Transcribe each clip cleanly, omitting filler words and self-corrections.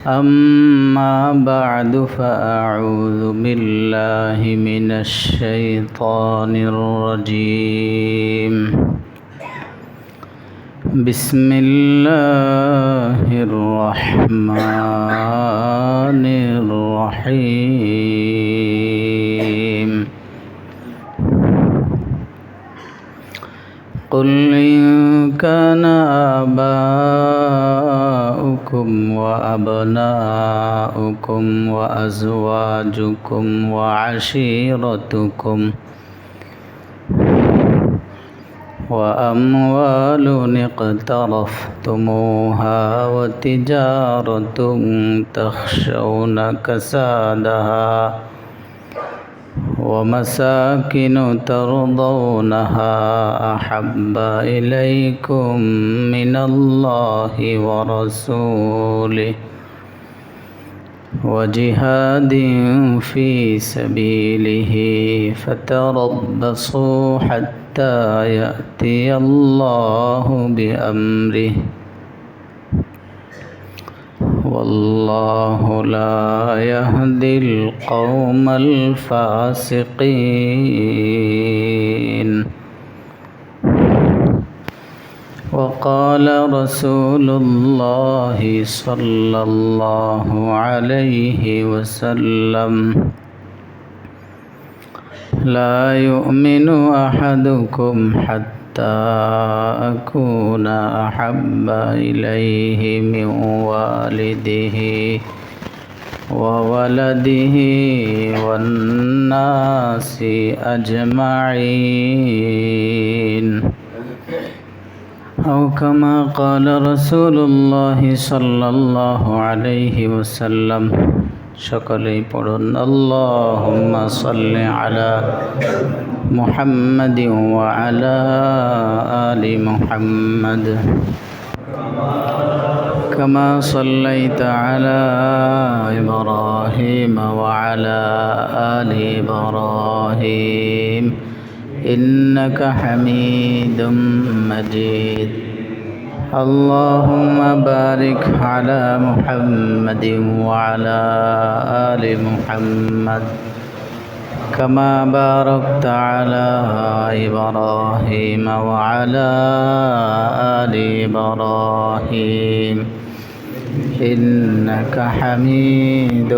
أما بعد فأعوذ بالله من الشيطان الرجيم. بسم الله الرحمن الرحيم. قل إن كان آباؤكم وأبناؤكم وأزواجكم وعشيرتكم وأموال اقترفتموها وتجارة تخشون كسادها ومساكن ترضونها أحب إليكم من الله ورسوله وجهاد في سبيله فتربصوا حتى يأتي الله بأمره والله لا يهدي القوم الفاسقين. وقال رسول الله صلى الله عليه وسلم لا يؤمن أحدكم حتى أكون أحب إليه من والده وولده والناس أجمعين أو كما قال رسول الله صلى الله عليه وسلم. সকলেই পড়ুন আল্লাহুম্মা সাল্লি আলা মুহাম্মাদিন ওয়া আলা আলি মুহাম্মাদ কামা সাল্লাইতা আলা ইব্রাহিম ওয়া আলা আলি ইব্রাহিম ইন্নাকা হামিদুম মাজিদ. اللهم بارك على محمد وعلى آل محمد كما باركت على إبراهيم وعلى آل إبراهيم إنك حميد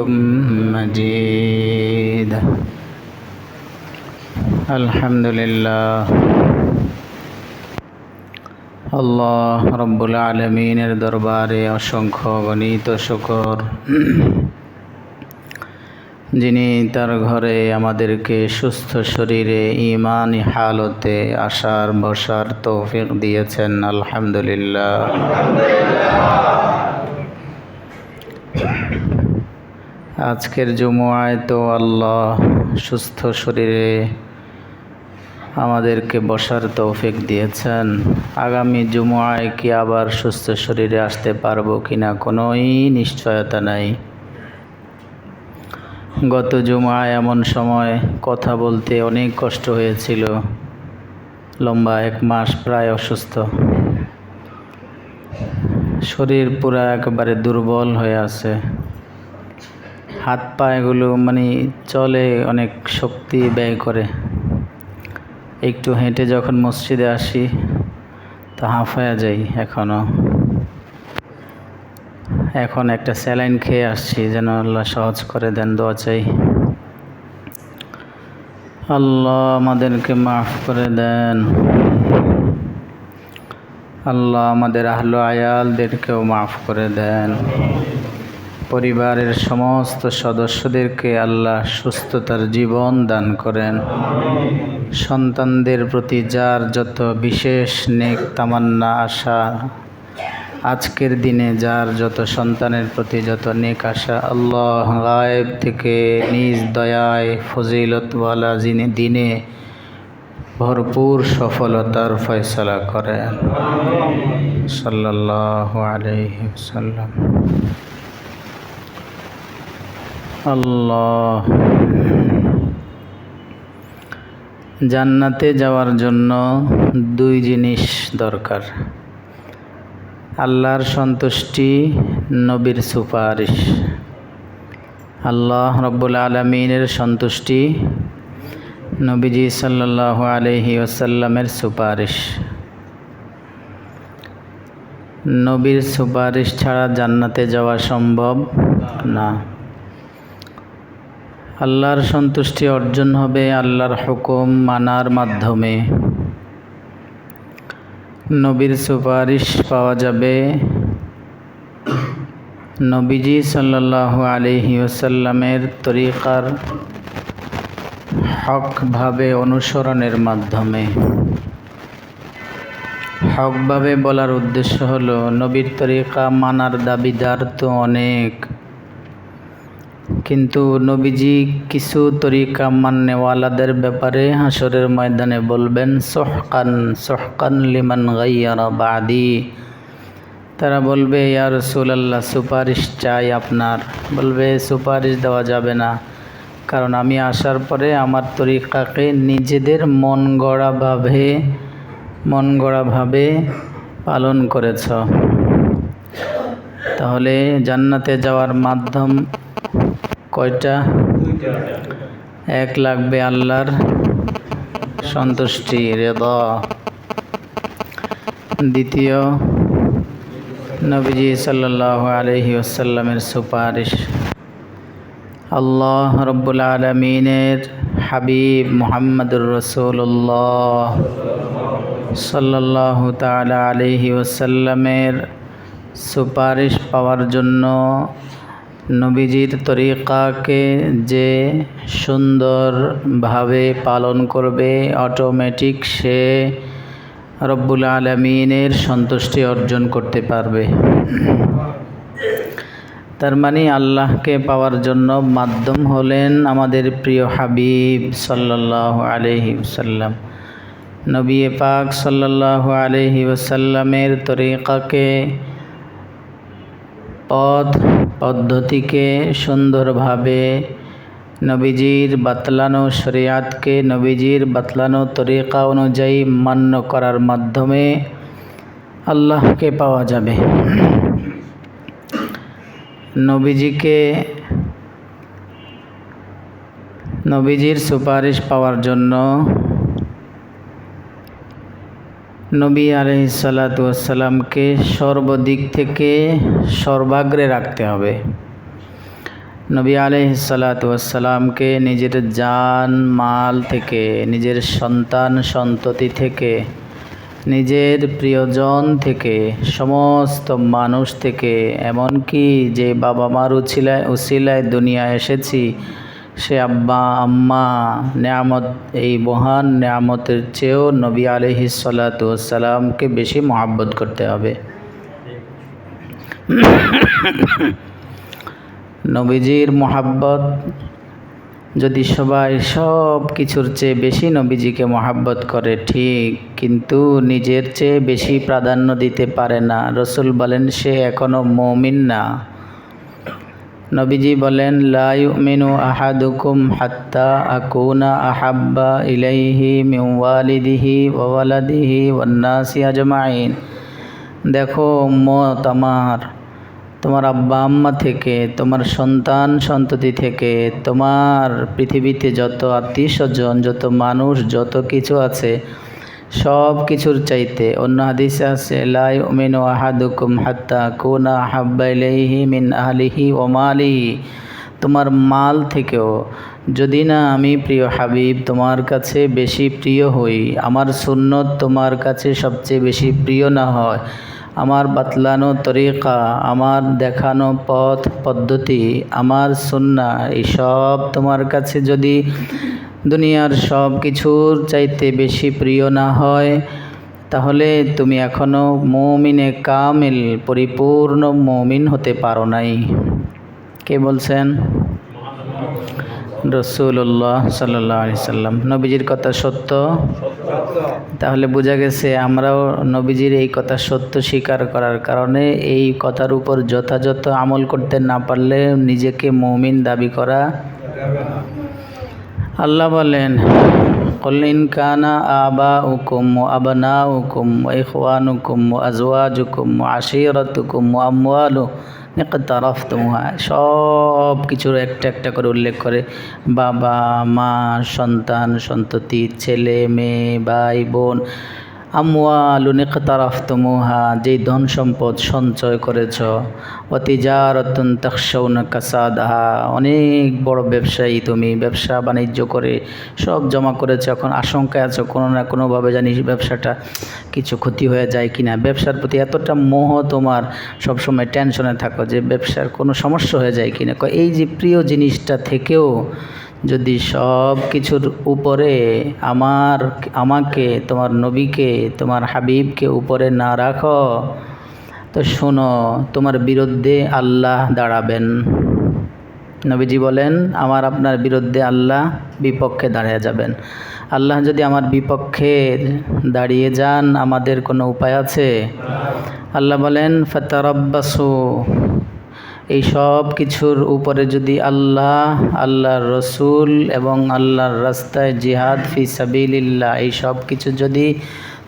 مجيد. الحمد لله. আল্লাহ রব্বুল আলামিনের দরবারে অসংখ্য গণিত শুকর, যিনি তার ঘরে আমাদেরকে সুস্থ শরীরে ঈমানি হালতে আসার বসার তৌফিক দিয়েছেন। আলহামদুলিল্লাহ। আজকের জুমআয় তো আল্লাহ সুস্থ শরীরে আমাদেরকে বসার তৌফিক দিয়েছেন। আগামী জুমআয় কি আবার সুস্থ শরীরে আসতে পারবো কিনা কোনোই নিশ্চয়তা নাই। গত জুমআয় এমন সময় কথা বলতে অনেক কষ্ট হয়েছিল। লম্বা 1 মাস প্রায় অসুস্থ, শরীর পুরা একেবারে দুর্বল হয়ে আছে। হাত পাগুলো চলে, অনেক শক্তি ব্যয় করে। একটু হেঁটে যখন মসজিদে আসি তো হাঁফায়া যাই। এখন একটা স্যালাইন খেয়ে আসছি, যেন আল্লাহ সহজ করে দেন, দোয়া চাই। আল্লাহ আমাদেরকে মাফ করে দেন। আল্লাহ আমাদের আহলে আয়ালদেরকেও মাফ করে দেন। পরিবারের সমস্ত সদস্যদেরকে আল্লাহ সুস্থতার জীবন দান করেন। সন্তানদের প্রতি যার যত বিশেষ নেক তামান্না আশা, আজকের দিনে যার যত সন্তানের প্রতি যত নেক আশা, আল্লাহ গায়েব থেকে নিজ দয়ায় ফজিলতওয়ালা দিনে ভরপুর সফলতার ফয়সালা করেন। সাল্লাল্লাহু আলাইহি ওয়াসাল্লাম। আল্লাহ জান্নাতে যাওয়ার জন্য দুই জিনিস দরকার: আল্লাহর সন্তুষ্টি, নবীর সুপারিশ, আল্লাহ রব্বুল আলামিনের সন্তুষ্টি, নবীজি সাল্লাল্লাহু আলাইহি ওয়াসাল্লামের সুপারিশ। নবীর সুপারিশ ছাড়া জান্নাতে যাওয়া সম্ভব না। আল্লাহর সন্তুষ্টি অর্জন হবে আল্লাহর হুকুম মানার মাধ্যমে। নবীর সুপারিশ পাওয়া যাবে নবীজি সাল্লাল্লাহু আলাইহি ওয়াসাল্লামের তরিকার হকভাবে অনুসরণের মাধ্যমে। হকভাবে বলার উদ্দেশ্য হলো নবীর তরিকা মানার দাবিদার তো অনেক, কিন্তু নবীজি কিছু তরিকা মাননেওয়ালাদের ব্যাপারে হাসরের ময়দানে বলবেন সুহকান সুহকান লিমান গায়্যারা বাদি। তারা বলবে ইয়া রাসূলুল্লাহ, সুপারিশ চাই আপনার। বলবে সুপারিশ দেওয়া যাবে না, কারণ আমি আসার পরে আমার তরিকাকে নিজেদের মন গড়াভাবে পালন করেছ। তাহলে জান্নাতে যাওয়ার মাধ্যম কয়টা? এক লাগবে আল্লাহর সন্তুষ্টি, রিদা। দ্বিতীয়, নবীজি সাল্লাল্লাহু আলাইহি ওয়াসাল্লামের সুপারিশ। আল্লাহ রব্বুল আলামিনের হাবিব মুহাম্মদুর রাসূলুল্লাহ সাল্লাল্লাহু তাআলা আলাইহি ওয়াসাল্লামের সুপারিশ পাওয়ার জন্য নবীজির তরিকাকে যে সুন্দরভাবে পালন করবে, অটোমেটিক সে রব্বুল আলামিনের সন্তুষ্টি অর্জন করতে পারবে। তার মানে আল্লাহকে পাওয়ার জন্য মাধ্যম হলেন আমাদের প্রিয় হাবিব সাল্লাল্লাহু আলাইহি ওয়াসাল্লাম। নবী পাক সাল্লাল্লাহু আলাইহি ওয়াসাল্লামের তরিকাকে, পদ্ধতিকে সুন্দরভাবে নবীজির বাতলানো শরিয়াতকে নবীজির বাতলানো তরিকা অনুযায়ী মান্য করার মাধ্যমে আল্লাহকে পাওয়া যাবে। নবীজির সুপারিশ পাওয়ার জন্য নবী আলাইহিস সালাতু ওয়াস সালামকে সর্বদিক থেকে সর্বাগ্রে রাখতে হবে। নবী আলাইহিস সালাতু ওয়াস সালামকে নিজের জান মাল থেকে, নিজের সন্তান সন্ততি থেকে, নিজের প্রিয়জন থেকে, সমস্ত মানুষ থেকে, এমনকি যে বাবা মার উসিলায় দুনিয়া এসেছি, সে আব্বা আম্মা নেয়ামত, এই মহান নেয়ামতের চেয়েও নবী আলাইহিস সালাতু ওয়াস সালামকে বেশি মহব্বত করতে হবে। নবীজির মহব্বত যদি সবাই সব কিছুর চেয়ে বেশি নবীজিকে মহব্বত করে ঠিক, কিন্তু নিজের চেয়ে বেশি প্রাধান্য দিতে পারে না, রসুল বলেন সে এখনো মুমিন না। নবীজি বলেন লা ইউমিনু আহাদুকুম হাত্তা আকুনা আহাব্বা ইলাইহি মিন ওয়ালিদিহি ওয়া ওয়ালাদিহি ওয়ান নাসি আজমাইন। দেখো উম্মত আমার, তোমার আব্বা আম্মা থেকে, তোমার সন্তান সন্ততি থেকে, তোমার পৃথিবীতে যত আত্মীয় স্বজন, যত মানুষ, যত কিছু আছে, সব কিছুর চাইতে অন্য হাদিসে আছে লা ইউমিনু আহাদুকুম হাত্তা আকুনা আহাব্বা ইলাইহি মিন আহলিহি ওয়া মালিহি। তোমার মাল থেকেও যদি না আমি প্রিয় হাবিব তোমার কাছে বেশি প্রিয় হই, আমার সুন্নত তোমার কাছে সবচেয়ে বেশি প্রিয় না হয়, আমার বাতলানো তরিকা, আমার দেখানো পথ পদ্ধতি, আমার সুন্নাহ, এইসব তোমার কাছে যদি দুনিয়ার সব কিছুর চাইতে বেশি প্রিয় না হয়, তাহলে তুমি এখনো মুমিনে কামিল, পরিপূর্ণ মুমিন হতে পারো নাই। কে বলছেন? রাসূলুল্লাহ সাল্লাল্লাহু আলাইহি সাল্লাম। নবীজির কথা সত্য, তাহলে বোঝা গেছে আমরাও নবীজির এই কথা সত্য স্বীকার করার কারণে এই কথার উপর যথাযথ আমল করতে না পারলে নিজেকে মুমিন দাবি করা। আল্লাহ বলেন কুল ইন কানা আবাউকুম ওয়া আবনাউকুম ওয়া ইখওয়ানুকুম ওয়া আজওয়াজুকুম ওয়া আশীরাতুকুম ওয়া আমওয়ালু ইকতারাফতুমুহা, সব কিছুর একটা একটা করে উল্লেখ করে। বাবা, মা, সন্তান, সন্ততি, ছেলে, মেয়ে, ভাই, বোন। আমওয়ালুন ইকতারাফতুমুহা, যেই ধন সম্পদ সঞ্চয় করেছ। ওয়া তিজারাতুন তাখশাউনা কাসাদাহা, অনেক বড় ব্যবসায়ী তুমি, ব্যবসা বাণিজ্য করে সব জমা করেছো, এখন আশঙ্কায় আছো কোনো না কোনোভাবে জানিস ব্যবসাটা কিছু ক্ষতি হয়ে যায় কিনা। ব্যবসার প্রতি এতটা মোহ তোমার, সবসময় টেনশনে থাকো যে ব্যবসার কোনো সমস্যা হয়ে যায় কিনা। এই যে প্রিয় জিনিসটা থেকেও যদি সব কিছুর উপরে আমাকে, তোমার নবীকে, তোমার হাবিবকে উপরে না রাখো, তো শোনো, তোমার বিরুদ্ধে আল্লাহ দাঁড়াবেন। নবীজি বলেন, আপনার বিরুদ্ধে আল্লাহ বিপক্ষে দাঁড়িয়ে যাবেন। আল্লাহ যদি আমার বিপক্ষে দাঁড়িয়ে যান, আমাদের কোনো উপায় আছে? আল্লাহ বলেন, ফাতারাব্বাসু, এই সব কিছুর উপরে যদি আল্লাহর রসুল এবং আল্লাহর রাস্তায় জিহাদ ফি সাবিলিল্লাহ, এই সব কিছু যদি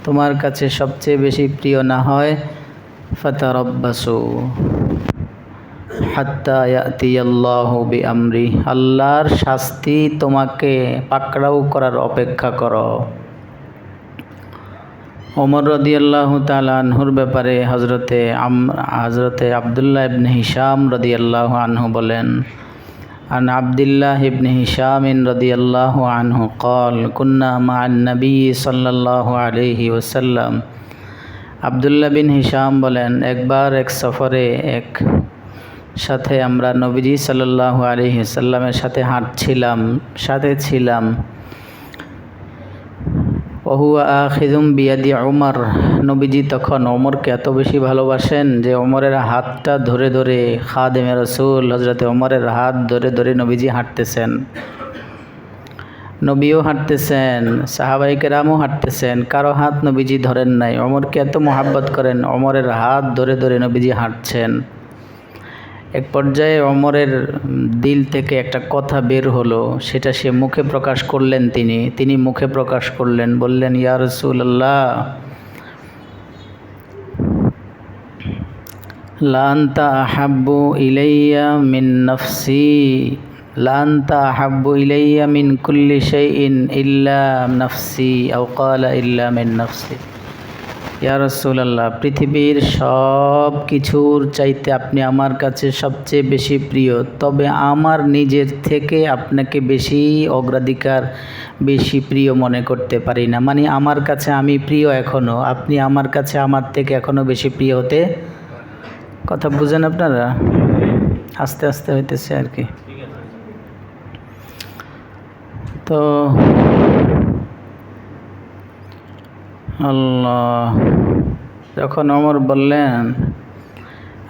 তোমার কাছে সবচেয়ে বেশি প্রিয় না হয়, ফাতারাব্বাসু হাত্তা ইয়াতিয়াল্লাহু বিআমরি, আল্লাহর শাস্তি তোমাকে পাকড়াও করার অপেক্ষা করো। ওমর রাদিয়াল্লাহু তাআলা আনহুর ব্যাপারে হযরতে আব্দুল্লাহ ইবনে হিশাম রাদিয়াল্লাহু আনহু বলেন, আন আব্দুল্লাহ ইবনে হিশাম রাদিয়াল্লাহু আনহু قال كنا مع النبي সাল্লাল্লাহু আলাইহি ওয়াসাল্লাম। আব্দুল্লাহ বিন হিশাম বলেন, একবার এক সফরে সাথে আমরা নবীজি সাল্লাল্লাহু আলাইহি ওয়াসাল্লামের সাথে ছিলাম। ওহুয়া আখিযুম বিয়াদি উমর, নবীজি তখন ওমরকে এত বেশি ভালোবাসেন যে ওমরের হাতটা ধরে ধরে, খাদেমে রাসূল হযরতে ওমরের হাত ধরে ধরে নবীজি হাঁটতেছেন। নবীও হাঁটতেছেন, সাহাবায়ে কেরামও হাঁটতেছেন, কারো হাত নবীজি ধরেন নাই। ওমরকে এত মহব্বত করেন, ওমরের হাত ধরে ধরে নবীজি হাঁটছেন। এক পর্যায়ে ওমরের দিল থেকে একটা কথা বের হলো, সেটা সে মুখে প্রকাশ করলেন। তিনি মুখে প্রকাশ করলেন, বললেন, ইয়া রাসূলুল্লাহ, লা আনতা আহাব্বু ইলাইয়া মিন নাফসি, লা আনতা আহাব্বু ইলাইয়া মিন কুল্লি শাইইন ইল্লা নাফসি, আও ক্বালা ইল্লা মিন নাফসি। ইয়া রাসূলুল্লাহ, পৃথিবীর সব কিছুর চাইতে আপনি আমার কাছে সবচেয়ে বেশি প্রিয়, তবে আমার নিজের থেকে আপনাকে বেশি অগ্রাধিকার, বেশি প্রিয় মনে করতে পারি না। মানে আমার কাছে আমি প্রিয় এখনও, আপনি আমার কাছে আমার থেকে এখনও বেশি প্রিয় হতে। কথা বুঝেন আপনারা? আস্তে আস্তে হইতেছে আর কি। তো আল্লাহ, যখন ওমর বললেন,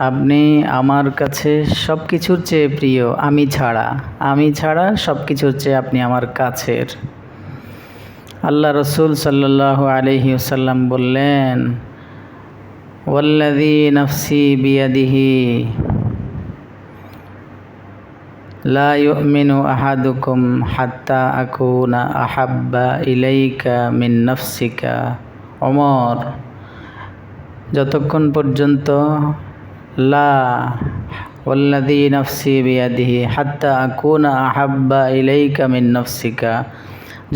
আপনি আমার কাছে সব কিছুর চেয়ে প্রিয়, আমি ছাড়া সব কিছুর চেয়ে আপনি আমার কাছের। আল্লাহ রসুল সাল্লাল্লাহু আলাইহি ওয়াসাল্লাম বললেন, ওয়াল্লাযী নাফসি বিয়াদিহি লা ইউমিনু আহাদুকুম হাত্তা আকুনা আহাব্বা ইলাইকা মিন নাফসিকা। ওমর, যতক্ষণ পর্যন্ত ওয়াল্লাযী নাফসি বিয়াদিহি হাত্তা আকুনা আহাব্বা ইলাইকা মিন নাফসিকা,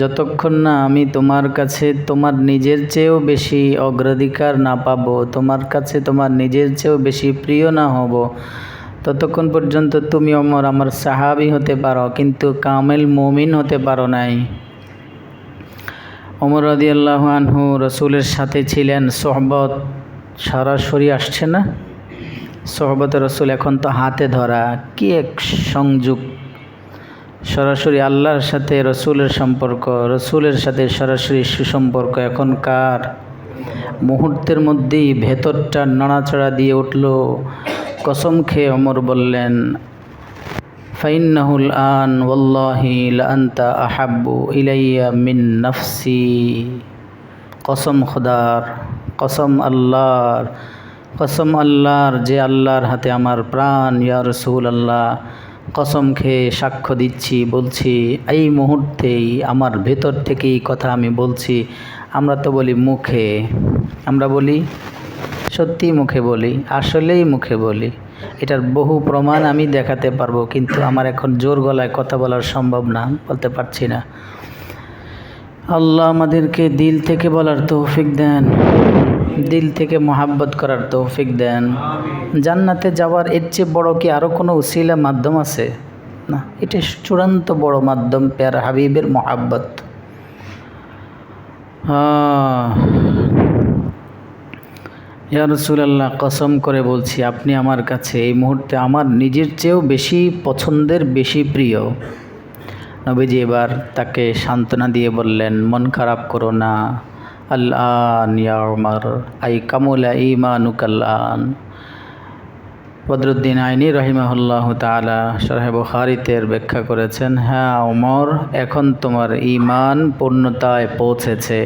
যতক্ষণ না আমি তোমার কাছে তোমার নিজের চেয়েও বেশি অগ্রাধিকার না পাবো, তোমার কাছে তোমার নিজের চেয়েও বেশি প্রিয় না হব, ততক্ষণ পর্যন্ত তুমি ওমর আমার সাহাবী হতে পারো, কিন্তু কামেল মুমিন হতে পারো নাই। ওমর রাদিয়াল্লাহু আনহু রসুলের সাথে ছিলেন, সোহবত সরাসরি আসছে না, সোহবতে রসুল এখন তো হাতে ধরা, কি এক সংযোগ! সরাসরি আল্লাহর সাথে রসুলের সম্পর্ক, রসুলের সাথে সরাসরি সুসম্পর্ক। এখনকার মুহূর্তের মধ্যেই ভেতরটা নড়াচড়া দিয়ে উঠল। কসম খেয়ে ওমর বললেন, ফাইন্নাহুল আন ওয়াল্লাহি লা আনতা আহাব্বু ইলাইয়া মিন নাফসি। কসম খোদার, কসম আল্লাহর, যে আল্লাহর হাতে আমার প্রাণ, ইয়া রাসূলুল্লাহ, কসম খেয়ে সাক্ষ্য দিচ্ছি, বলছি, এই মুহূর্তেই আমার ভেতর থেকেই কথা আমি বলছি। আমরা তো বলি মুখে, আমরা বলি সত্যি মুখে বলি, আসলেই মুখে বলি, এটার বহু প্রমাণ আমি দেখাতে পারবো, কিন্তু আমার এখন জোর গলায় কথা বলা সম্ভব না, বলতে পারছি না। আল্লাহ আমাদেরকে দিল থেকে বলার তৌফিক দেন, দিল থেকে মোহাব্বত করার তৌফিক দেন। জান্নাতে যাওয়ার এর চেয়ে বড় কি আরও কোনো উসিলা মাধ্যম আছে? না, এটা চূড়ান্ত বড় মাধ্যম প্যারা হাবিবের মোহাব্বত। ইয়া রাসূলুল্লাহ, কসম করে বলছি আপনি আমার কাছে এই মুহূর্তে আমার নিজের চেয়েও বেশি পছন্দের, বেশি প্রিয়। নবীজি এবার তাকে সান্ত্বনা দিয়ে বললেন, মন খারাপ করো না। আল-আন ইয়া উমর আই কামুলা ঈমানুকাল আন। বদরুদ্দিন আইনি রাহিমাহুল্লাহ তাআলা শরহ বুখারীতে ব্যাখ্যা করেছেন, হ্যাঁ ওমর, এখন তোমার ঈমান পূর্ণতায় পৌঁছেছে।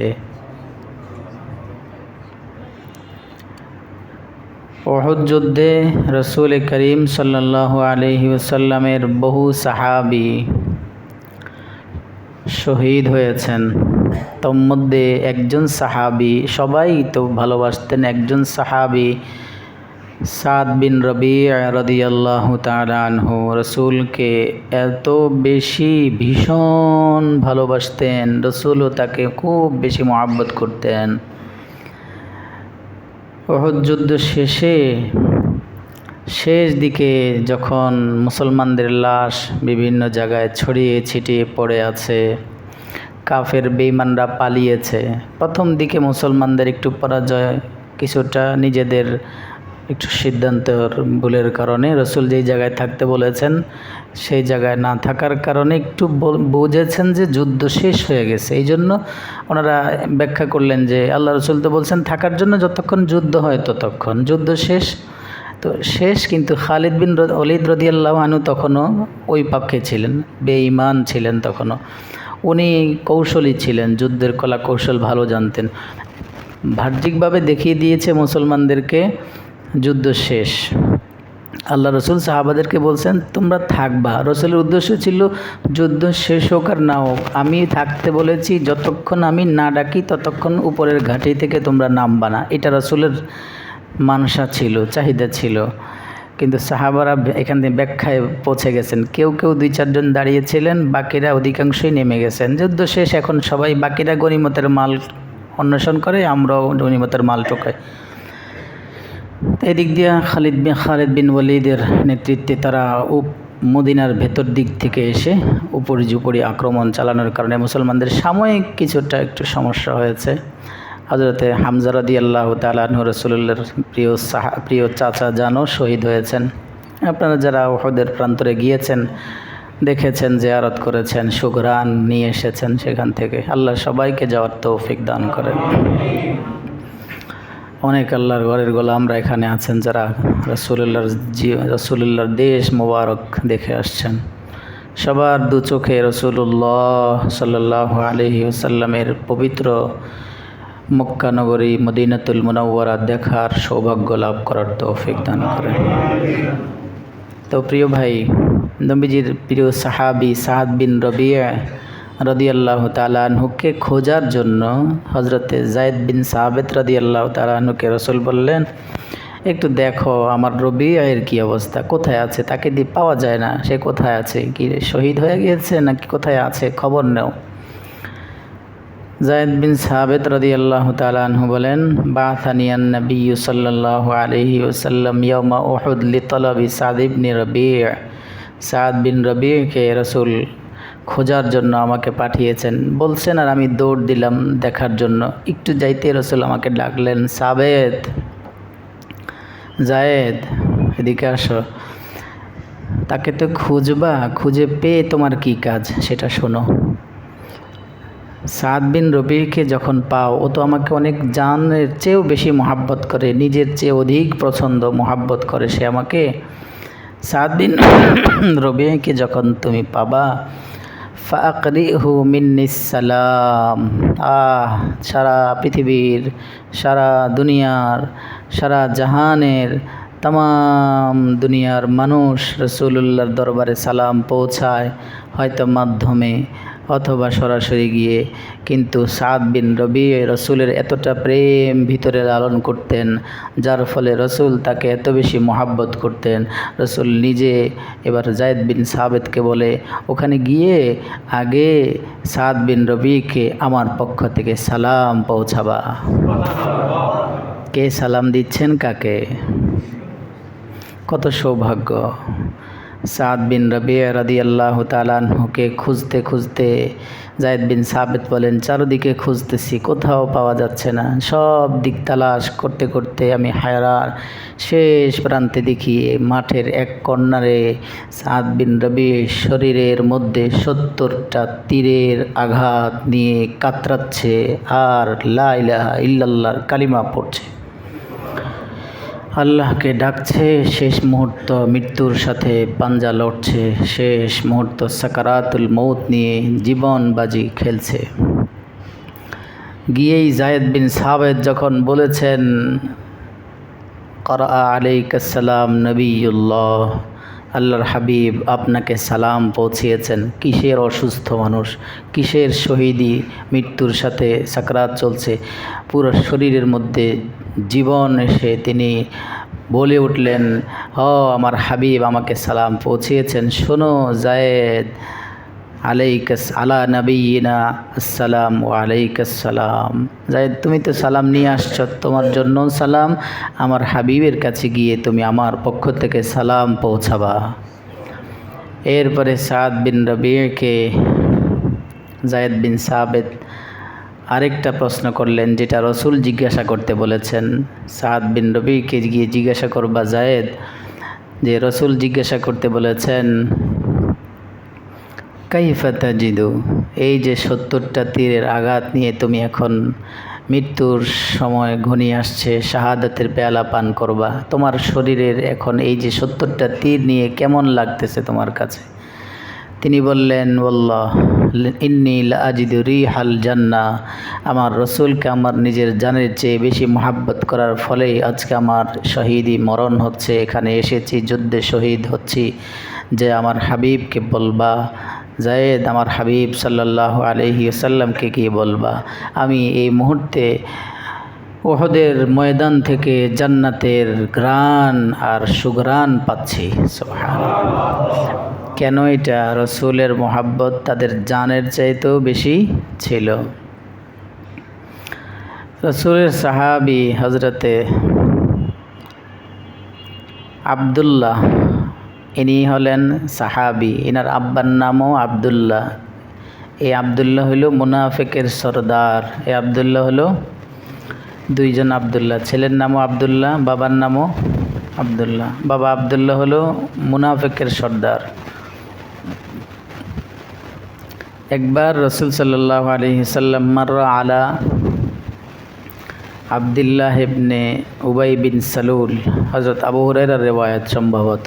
উহুদ যুদ্ধে রাসূল করিম সাল্লাল্লাহু আলাইহি ওয়াসাল্লামের বহু সাহাবী শহীদ হয়েছেন। তোর মধ্যে একজন সাহাবী সবাই তো ভালোবাসতেন, একজন সাহাবী সাদ বিন রবি' রাদিয়াল্লাহু তাআলা আনহু রাসূলকে এত বেশি ভীষণ ভালোবাসতেন, রাসূলও তাকে খুব বেশি মহব্বত করতেন। উহুদ যুদ্ধ শেষ দিকে যখন মুসলমানদের লাশ বিভিন্ন জায়গায় ছড়িয়ে ছিটিয়ে পড়ে আছে, কাফের বেঈমানরা পালিয়েছে, প্রথম দিকে মুসলমানদের একটু পরাজয়, কিছুটা নিজেদের একটু সিদ্ধান্তের ভুলের কারণে রাসূল যেই জায়গায় থাকতে বলেছেন সেই জায়গায় না থাকার কারণে একটু বুঝেছেন যে যুদ্ধ শেষ হয়ে গেছে। এই জন্য ওনারা ব্যাখ্যা করলেন যে আল্লাহ রাসূল তো বলছেন থাকার জন্য, যতক্ষণ যুদ্ধ হয় ততক্ষণ, যুদ্ধ শেষ তো শেষ। কিন্তু খালিদ বিন ওলীদ রাদিয়াল্লাহু আনহু তখনও ওই পক্ষে ছিলেন, বেঈমান ছিলেন তখনও। উনি কৌশলী ছিলেন, যুদ্ধের কলা কৌশল ভালো জানতেন। বাহ্যিকভাবে দেখিয়ে দিয়েছে মুসলমানদেরকে যুদ্ধ শেষ। আল্লাহ রসুল সাহাবাদেরকে বলছেন তোমরা থাকবা। রসুলের উদ্দেশ্য ছিল যুদ্ধ শেষ হোক আর না হোক, আমি থাকতে বলেছি, যতক্ষণ আমি না ডাকি ততক্ষণ উপরের ঘাঁটি থেকে তোমরা নামবা না। এটা রসুলের মানসা ছিল, চাহিদা ছিল। কিন্তু সাহাবারা এখান থেকে ব্যাখ্যায় পৌঁছে গেছেন। কেউ কেউ 2-4 জন দাঁড়িয়েছিলেন, বাকিরা অধিকাংশই নেমে গেছেন। যুদ্ধ শেষ, এখন সবাই বাকিরা গনিমতের মাল অন্বেষণ করে, আমরাও গনিমতের মাল টোকাই। এদিক দিয়ে খালিদ বিন ওয়ালিদের নেতৃত্বে তারা মদিনার ভেতর দিক থেকে এসে উপরি আক্রমণ চালানোর কারণে মুসলমানদের সাময়িক কিছুটা একটু সমস্যা হয়েছে। হযরতে হামজা রাদিয়াল্লাহু তাআলা আনহু রাসূলুল্লাহর প্রিয় চাচা জানও শহীদ হয়েছেন। আপনারা যারা উহুদের প্রান্তরে গিয়েছেন দেখেছেন, জিয়ারত করেছেন, সুঘ্রাণ নিয়ে এসেছেন সেখান থেকে। আল্লাহ সবাইকে যাওয়ার তৌফিক দান করেন। অনেক আল্লাহর ঘরের গোলামরা এখানে আছেন যারা রাসূলুল্লাহর দেশ মোবারক দেখে আসছেন। সবার দু চোখে রাসূলুল্লাহ সাল্লাল্লাহু আলাইহি ওয়াসাল্লামের পবিত্র মক্কা নগরী মদিনাতুল মুনাওয়ারা দেখার সৌভাগ্য লাভ করার তৌফিক দান করেন। তো প্রিয় ভাই, নবীজির প্রিয় সাহাবী সাদ বিন রবি' রাদিয়াল্লাহু তাআলা আনহুকে খোঁজার জন্য হযরতে যায়েদ বিন সাবিত রাদিয়াল্লাহু তাআলা আনহুকে রাসূল বললেন, একটু দেখো আমার রবিয়ের কি অবস্থা, কোথায় আছে, তাকে দিয়ে পাওয়া যায় না, সে কোথায় আছে, কি শহীদ হয়ে গিয়েছে নাকি কোথায় আছে, খবর নেও। যায়েদ বিন সাবিত রাদিয়াল্লাহু তাআলা আনহু বলেন, বা'থানিয়ান নবিয়্যু সাল্লাল্লাহু আলাইহি ওয়াসাল্লাম ইয়াওমা উহুদ লিতলাবি সাদ ইবনে রবি'। সাদ বিন রবি'কে রাসূল খোঁজার জন্য আমাকে পাঠিয়েছেন বলছেন, আর আমি দৌড় দিলাম দেখার জন্য। একটু যাইতে রাসূল আমাকে ডাকলেন, সাবেত, যায়েদ এদিকে আসো, তাকে তো খুঁজবা, খুঁজে পেয়ে তোমার কি কাজ সেটা শোনো। সাদ বিন রবিকে যখন পাও, ও তো আমাকে অনেক জানের চেয়েও বেশি মহাব্বত করে, নিজের চেয়ে অধিক পছন্দ মহাব্বত করে সে আমাকে। সাদ বিন রবিকে যখন তুমি পাবা, ফাকরিহু মিন্নিস সালাম। সারা পৃথিবীর, সারা দুনিয়ার, সারা জাহানের, তাম দুনিয়ার মানুষ রাসূলুল্লাহর দরবারে সালাম পৌঁছায়, হয়তো মাধ্যমে অথবা সরাসরি গিয়ে। কিন্তু সাদ বিন রবি রসুলের এতটা প্রেম ভিতরে লালন করতেন, যার ফলে রসুল তাকে এত বেশি মহাব্বত করতেন। রসুল নিজে এবার জায়েদ বিন সাবেতকে বলে, ওখানে গিয়ে আগে সাদ বিন রবিকে আমার পক্ষ থেকে সালাম পৌঁছাবা। কে সালাম দিচ্ছেন কাকে? কত সৌভাগ্য! সাদ বিন রবি রাদিয়াল্লাহু তাআলা আনহুকে খুঁজতে খুঁজতে জায়েদ বিন সাবিত বলেন, চারদিকে খুঁজতেছি, কোথাও পাওয়া যাচ্ছে না, সব দিক তালাশ করতে করতে আমি হায়রান। শেষ প্রান্তে দেখি মাঠের এক কর্নারে সাদ বিন রবি শরীরের মধ্যে 70টা তীরের আঘাত নিয়ে কাতরাচ্ছে আর লা ইলাহা ইল্লাল্লাহর কালিমা পড়ছে, আল্লাহকে ডাকছে। শেষ মুহূর্ত মৃত্যুর সাথে পাঞ্জা লড়ছে, শেষ মুহূর্ত সাকারাতুল মৌত নিয়ে জীবন বাজি খেলছে। গিয়েই জায়েদ বিন সাবিত যখন বলেছেন, করা আলাইকাস সালাম নবিয়ুল্লাহ, আল্লাহর হাবিব আপনাকে সালাম পৌঁছিয়েছেন। কিসের অসুস্থ মানুষ, কিসের শহীদি, মৃত্যুর সাথে সাকরাত চলছে, পুরো শরীরের মধ্যে জীবন এসে তিনি বলে উঠলেন, আমার হাবিব আমাকে সালাম পৌঁছিয়েছেন। শোনো জায়েদ, আলাইকাস আলা নবিয়িনা আসসালাম ওয়া আলাইকাস সালাম। জায়েদ, তুমি তো সালাম নিয়ে আসছো, তোমার জন্য সালাম। আমার হাবিবের কাছে গিয়ে তুমি আমার পক্ষ থেকে সালাম পৌঁছাবা। এরপরে সাদ বিন রবিকে জায়েদ বিন সাবিত আরেকটা প্রশ্ন করলেন, যেটা রসুল জিজ্ঞাসা করতে বলেছেন। সাদ বিন রবিকে গিয়ে জিজ্ঞাসা করবা জায়েদ, যে রসুল জিজ্ঞাসা করতে বলেছেন, কাইফা তাজিদু, এই যে 70টা তীরের আঘাত নিয়ে তুমি এখন মৃত্যুর সময় ঘনিয়ে আসছে, শাহাদাতের পেয়ালা পান করবা, তোমার শরীরের এখন এই যে 70টা তীর নিয়ে কেমন লাগতেছে তোমার কাছে? তিনি বললেন, ওয়াল্লাহ ইন্নী লা আজিদু রিহাল জান্নাহ, আমার রসুলকে আমার নিজের জানের চেয়ে বেশি মহাব্বত করার ফলেই আজকে আমার শহীদি মরণ হচ্ছে। এখানে এসেছি, যুদ্ধে শহীদ হচ্ছি। যে আমার হাবিবকে বলবা জায়েদ, আমার হাবিব সাল্লাল্লাহু আলাইহি ওয়াসাল্লামকে কি বলবা, আমি এই মুহূর্তে উহুদের ময়দান থেকে জান্নাতের ঘ্রাণ আর সুঘ্রাণ পাচ্ছি। সুবহানাল্লাহ। কেন? এটা রসুলের মহাব্বত তাদের জানের চাইতেও বেশি ছিল। রসুলের সাহাবী হজরতে আবদুল্লাহ, ইনি হলেন সাহাবী, এনার আব্বার নামও আবদুল্লাহ। এই আবদুল্লাহ হলো মুনাফিকের সরদার। এই আবদুল্লাহ হলো দুইজন আবদুল্লাহ, ছেলের নামও আবদুল্লাহ, বাবার নামও আবদুল্লাহ। বাবা আবদুল্লাহ হলো মুনাফিকের সর্দার। একবার রসুল সাল্লাল্লাহু আলাইহি ওয়াসাল্লাম মাররা আলা আবদুল্লাহ ইবনে উবাই বিন সালুল, হযরত আবু হুরায়রার রিওয়ায়াত সম্ভবত।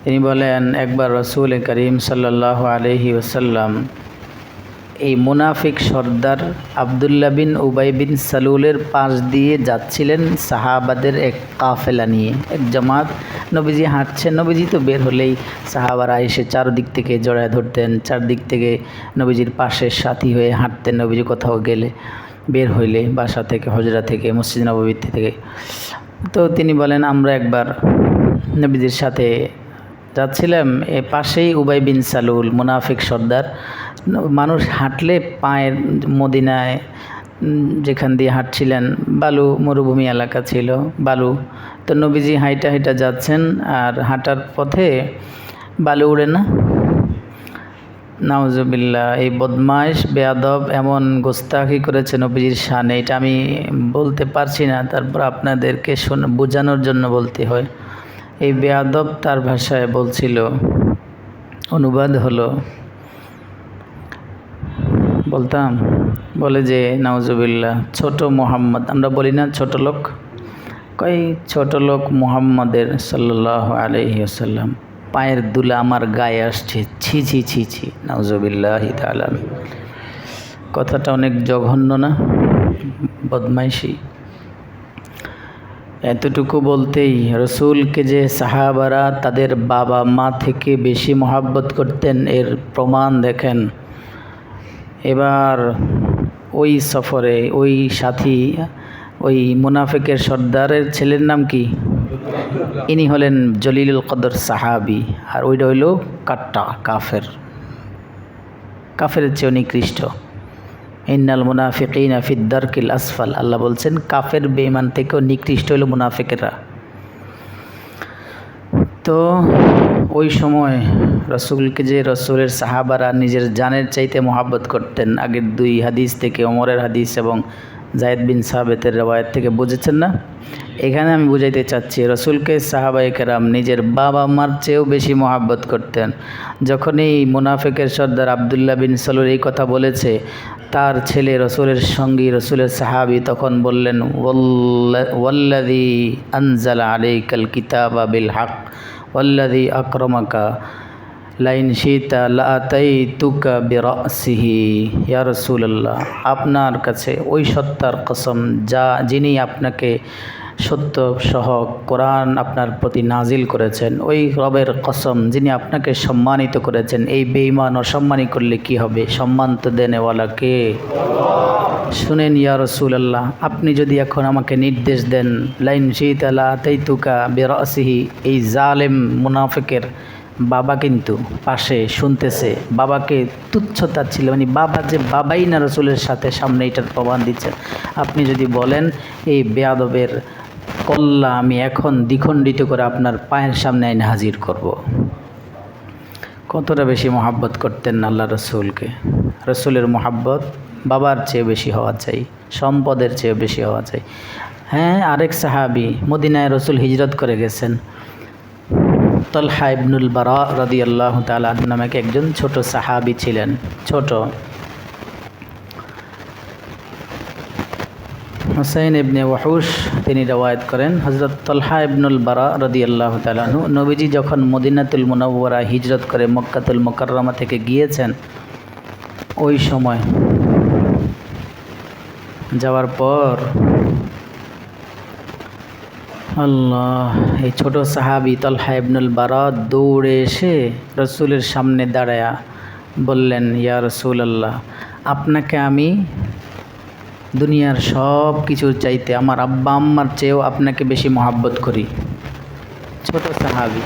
তিনি বলেন, একবার রসুল করিম সাল্লাল্লাহু আলাইহি ওয়াসাল্লাম এই মুনাফিক সর্দার আবদুল্লাহ বিন উবাই বিন সালুলের পাশ দিয়ে যাচ্ছিলেন সাহাবাদের এক কাফেলা নিয়ে, এক জামাত। নবীজি হাঁটছেন, নবীজি তো বের হলেই সাহাবারা এসে চারদিক থেকে জড়ায় ধরতেন, চারদিক থেকে নবীজির পাশে সাথী হয়ে হাঁটতেন। নবীজি কোথাও গেলে, বের হইলে বাসা থেকে, হজরা থেকে, মসজিদ নববী থেকে। তো তিনি বলেন, আমরা একবার নবীজির সাথে যাচ্ছিলাম, এ পাশেই উবাই বিন সালুল মুনাফিক সর্দার। মানুষ হাঁটলে পায়ের, মদিনায় যেখান দিয়ে হাঁটছিলেন বালু, মরুভূমি এলাকা ছিল, বালু। তো নবীজি হাইটা হাইটা যাচ্ছেন, আর হাঁটার পথে বালু উড়ে না, নাউজুবিল্লাহ। এই বদমাইশ বেয়াদব এমন গোস্তাখি করেছে নবীজির শানে, এটা আমি বলতে পারছি না, তারপর আপনাদেরকে বোঝানোর জন্য বলতে হয়। এই বেয়াদব তার ভাষায় বলছিল, অনুবাদ হলো, বলতাম, বলে যে নাউজুবিল্লাহ, ছোট মোহাম্মদ, আমরা বলি না ছোট লোক, কই ছোট লোক মুহাম্মাদের সাল্লাল্লাহু আলাইহি ওয়াসাল্লাম পায়ের দুলা আমার গায়ে আসছে, ছি ছি ছি ছি, নাউজুবিল্লাহি তাআলা। কথাটা অনেক জঘন্য না? বদমাইশি। এতটুকু বলতেই রসুলকে যে সাহাবারা তাদের বাবা মা থেকে বেশি মহাব্বত করতেন, এর প্রমাণ দেখেন। এবার ওই সফরে ওই সাথী ওই মুনাফিকের সর্দারের ছেলের নাম কি? ইনি হলেন জলিলুল কদর সাহাবি, আর ওইটা হইল কাট্টা কাফের, কাফের চেয়ে নিকৃষ্ট। ইন্নাল মুনাফিকিনা ফিদ দারকিল আসফাল, আল্লাহ বলছেন কাফের বেঈমান থেকেও নিকৃষ্ট হইল মুনাফিকেরা। তো ওই সময় রসুলকে যে রসুলের সাহাবারা নিজের জানের চাইতে মহাব্বত করতেন, আগের দুই হাদিস থেকে ওমরের হাদিস এবং জায়েদ বিন সাহাবেতের রওয়ায়াত থেকে বুঝেছেন না? এখানে আমি বুঝাইতে চাচ্ছি রসুলকে সাহাবায়ে কেরাম নিজের বাবা মার চেয়েও বেশি মহাব্বত করতেন। যখন এই মুনাফিকের সর্দার আবদুল্লাহ বিন সালুল এই কথা বলেছে, তার ছেলে রসুলের সঙ্গী রসুলের সাহাবি তখন বললেন, ওয়াল্লাযী আনজালা আলাইকাল কিতাবা বিল হক ওয়াল্লাযী আকরামাকা লাইন শিতা লাআতাইতুকা বিরাসিহি। ইয়া রাসূলুল্লাহ, আপনার কাছে ওই সত্তার কসম যিনি আপনাকে সত্য সহ কোরআন আপনার প্রতি নাজিল করেছেন, ওই রবের কসম যিনি আপনাকে সম্মানিত করেছেন, এই বেঈমান অসম্মানী করলে কি হবে? সম্মান তো দেনেওয়ালা কে? শুনেন ইয়া রাসূলুল্লাহ, আপনি যদি এখন আমাকে নির্দেশ দেন, লাইন শিতা লাআতাইতুকা বিরাসিহি, এই জালেম মুনাফিকের বাবা কিন্তু পাশে শুনতেছে, বাবাকে তুচ্ছতা ছিল, মানে বাবা যে বাবাই না রসুলের সাথে, সামনে এটার প্রমাণ দিচ্ছেন। আপনি যদি বলেন এই বেয়াদবের কল্লা আমি এখন দ্বিখণ্ডিত করে আপনার পায়ের সামনে আইনে হাজির করব। কতটা বেশি মহাব্বত করতেন আল্লাহ রসুলকে। রসুলের মহাব্বত বাবার চেয়ে বেশি হওয়া চাই, সম্পদের চেয়ে বেশি হওয়া চাই। হ্যাঁ, আরেক সাহাবি, মদিনায় রসুল হিজরত করে গেছেন, তলহা ইবনুল বারা রাদিয়াল্লাহু তাআলা আনহু নামে একজন ছোট সাহাবী ছিলেন, ছোট। হুসাইন ইবনে ওয়াহুশ তিনি রওয়ায়াত করেন, হযরত তলহা ইবনুল বারা রাদিয়াল্লাহু তাআলা আনহু নবীজি যখন মদিনাতুল মুনাওয়ারা হিজরত করে মক্কাতুল মুকাররমা থেকে গিয়েছেন, ওই সময় যাওয়ার পর আল্লাহ, এই ছোট সাহাবী তলহা ইবনুল বারা দৌড়ে এসে রসুলের সামনে দাঁড়ায়া বললেন, ইয়া রাসূলুল্লাহ, আপনাকে আমি দুনিয়ার সব কিছুর চাইতে আমার আব্বা আম্মার চেয়েও আপনাকে বেশি মহাব্বত করি। ছোট সাহাবী।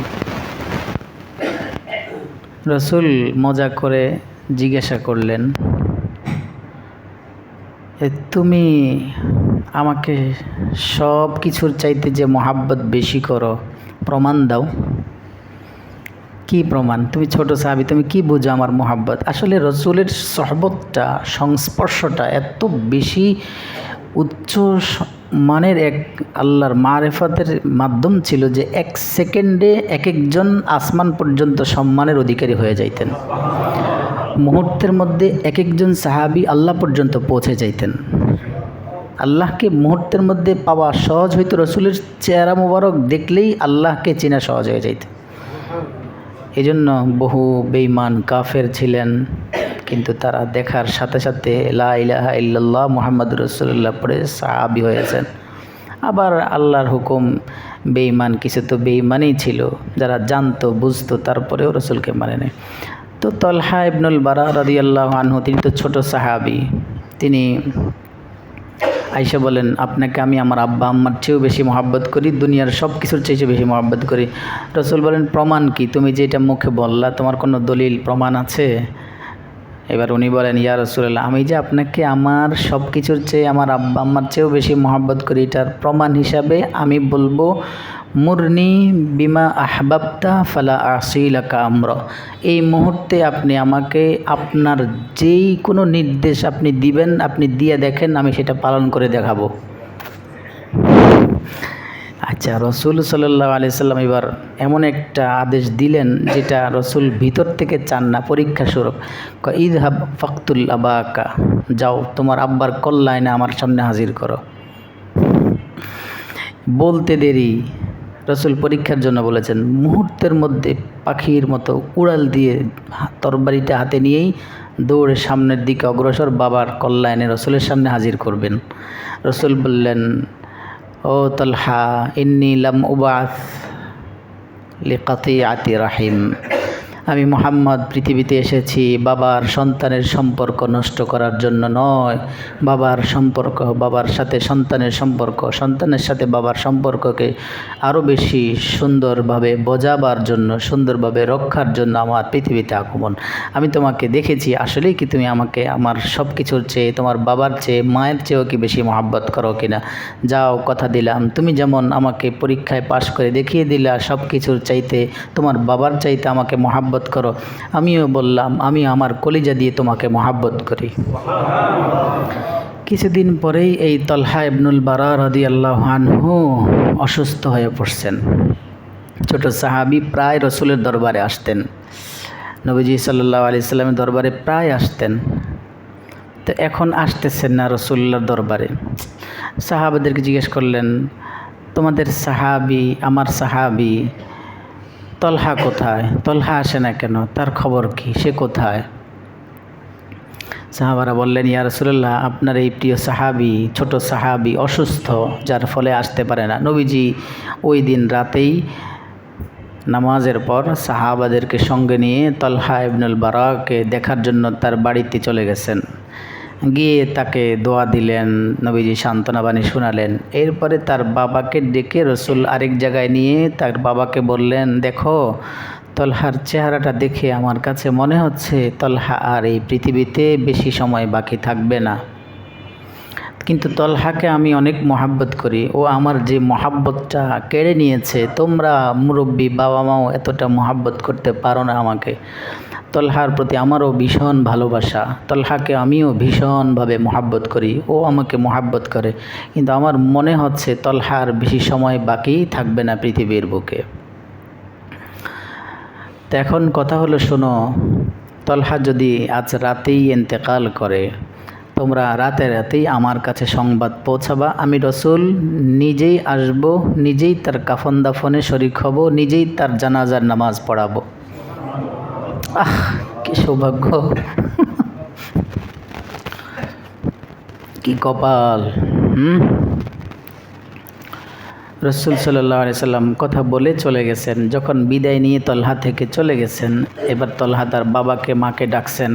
রসুল মজা করে জিজ্ঞাসা করলেন, তুমি আমাকে সব কিছুর চাইতে যে মহাব্বত বেশি করো, প্রমাণ দাও। কি প্রমাণ? তুমি ছোট সাহাবী, তুমি কি বুঝো আমার মহাব্বত? আসলে রসুলের সহবতটা, সংস্পর্শটা এত বেশি উচ্চ মানের এক আল্লাহর মারেফাতের মাধ্যম ছিল যে এক সেকেন্ডে এক একজন আসমান পর্যন্ত সম্মানের অধিকারী হয়ে যাইতেন। মুহূর্তের মধ্যে এক একজন সাহাবী আল্লাহ পর্যন্ত পৌঁছে যাইতেন। আল্লাহকে মুহূর্তের মধ্যে পাওয়া সহজ হইতো, রসুলের চেহারা মুবারক দেখলেই আল্লাহকে চেনা সহজ হয়ে যাইত। এই জন্য বহু বেঈমান কাফের ছিলেন, কিন্তু তারা দেখার সাথে সাথে লা ইলাহা ইল্লাল্লাহ মুহাম্মাদুর রাসূলুল্লাহ পড়ে সাহাবী হয়েছেন। আবার আল্লাহর হুকুম, বেঈমান কিছু তো বেঈমানই ছিল, যারা জানতো বুঝতো তারপরেও রসুলকে মানে নেয়। তো তলহা ইবনুল বারা রাদিয়াল্লাহু আনহু, তিনি তো ছোট সাহাবী, তিনি আয়েশা বলেন, আপনাকে আমি আমার আব্বা আম্মার চেয়েও বেশি মহাব্বত করি, দুনিয়ার সব কিছুর চেয়ে বেশি মহাব্বত করি। রসুল বলেন, প্রমাণ কি? তুমি যেটা মুখে বললা, তোমার কোনো দলিল প্রমাণ আছে? এবার উনি বলেন, ইয়া রাসূলুল্লাহ, আমি যে আপনাকে আমার সব কিছুর চেয়ে আমার আব্বা আম্মার চেয়েও বেশি মহাব্বত করি, এটার প্রমাণ হিসাবে আমি বলবো, মুরনি বিমা আহবাবতা ফালা আসিলাকা আমরা। এই মুহূর্তে আপনি আমাকে আপনার যেই কোনো নির্দেশ আপনি দিবেন, আপনি দিয়ে দেখেন, আমি সেটা পালন করে দেখাবো। আচ্ছা, রসুল সাল্লাল্লাহু আলাইহি সাল্লাম এবার এমন একটা আদেশ দিলেন যেটা রসুল ভিতর থেকে চান না, পরীক্ষা স্বরূপ। ইযহাব ফাকতুল আবাকা, যাও তোমার আব্বার কল্যাণে আমার সামনে হাজির করো। বলতে দেরি, রসুল পরীক্ষার জন্য বলেছেন। মুহূর্তের মধ্যে পাখির মতো উড়াল দিয়ে তরবারিটা হাতে নিয়েই দৌড়ে সামনের দিকে অগ্রসর, বাবার কল্যাণে রসুলের সামনে হাজির করবেন। রসুল বললেন, ও তলহা, ইন্নী লাম উবাস লিকাতিআতি রাহিম, আমি মুহাম্মদ পৃথিবীতে এসেছি বাবার সন্তানের সম্পর্ক নষ্ট করার জন্য নয়, বাবার সাথে সন্তানের সম্পর্ক, সন্তানের সাথে বাবার সম্পর্ককে আরও বেশি সুন্দরভাবে বোঝাবার জন্য, সুন্দরভাবে রক্ষার জন্য আমার পৃথিবীতে আগমন। আমি তোমাকে দেখেছি, আসলেই কি তুমি আমাকে আমার সব কিছুর চেয়ে, তোমার বাবার চেয়ে, মায়ের চেয়েও কি বেশি মহব্বত করো কিনা? যাও, কথা দিলাম, তুমি যেমন আমাকে পরীক্ষায় পাশ করে দেখিয়ে দিলা সব কিছুর চাইতে তোমার বাবার চাইতে আমাকে মহব্বত করো, আমিও বললাম আমি আমার কলিজা দিয়ে তোমাকে মহব্বত করি। কিছুদিন পরেই এই তলহা ইবনুল বারা রাদিয়াল্লাহু আনহু অসুস্থ হয়ে পড়ছেন। ছোট সাহাবী প্রায় রসুলের দরবারে আসতেন, নবীজি সাল্লাল্লাহু আলাইহি সাল্লামের দরবারে প্রায় আসতেন। তো এখন আসতেছেন না রসুল্লাহর দরবারে। সাহাবাদেরকে জিজ্ঞেস করলেন, তোমাদের সাহাবী, আমার সাহাবী তলহা কোথায়? তলহা আসে না কেন? তার খবর কি? সে কোথায়? সাহাবারা বললেন, ইয়া রাসূলুল্লাহ, আপনার এই প্রিয় সাহাবী, ছোট সাহাবী অসুস্থ, যার ফলে আসতে পারে না। নবীজি ওই দিন রাতেই নামাজের পর সাহাবাদেরকে সঙ্গে নিয়ে তলহা ইবনুল বারাকে দেখার জন্য তার বাড়িতে চলে গেছেন। গিয়ে তাকে দোয়া দিলেন, নবীজি সান্ত্বনা বাণী শোনালেন। এরপরে তার বাবাকে ডেকে রসুল আরেক জায়গায় নিয়ে তার বাবাকে বললেন, দেখো তলহার চেহারাটা দেখে আমার কাছে মনে হচ্ছে তলহা আর এই পৃথিবীতে বেশি সময় বাকি থাকবে না, কিন্তু তলহাকে আমি অনেক মহাব্বত করি, ও আমার যে মহাব্বতটা কেড়ে নিয়েছে, তোমরা মুরব্বী বাবা মাও এতটা মহাব্বত করতে পারো না আমাকে। তলহার প্রতি আমারও ভীষণ ভালোবাসা, তলহাকে আমিও ভীষণভাবে মহাব্বত করি, ও আমাকে মহাব্বত করে, কিন্তু আমার মনে হচ্ছে তলহার বেশি সময় বাকি থাকবে না পৃথিবীর বুকে। তো এখন কথা হলো, শোনো, তলহা যদি আজ রাতেই ইন্তেকাল করে, তোমরা রাতে রাতেই আমার কাছে সংবাদ পৌঁছাবা, আমি রসুল নিজেই আসব, নিজেই তার কাফন দাফনে শরিক হব, নিজেই তার জানাজার নামাজ পড়াবো। আহ, কি সৌভাগ্য, কি কপাল। রসুল সাল্লাল্লাহু আলাইহি সাল্লাম কথা বলে চলে গেছেন। যখন বিদায় নিয়ে তলহা থেকে চলে গেছেন, এবার তলহা তার বাবাকে মাকে ডাকছেন,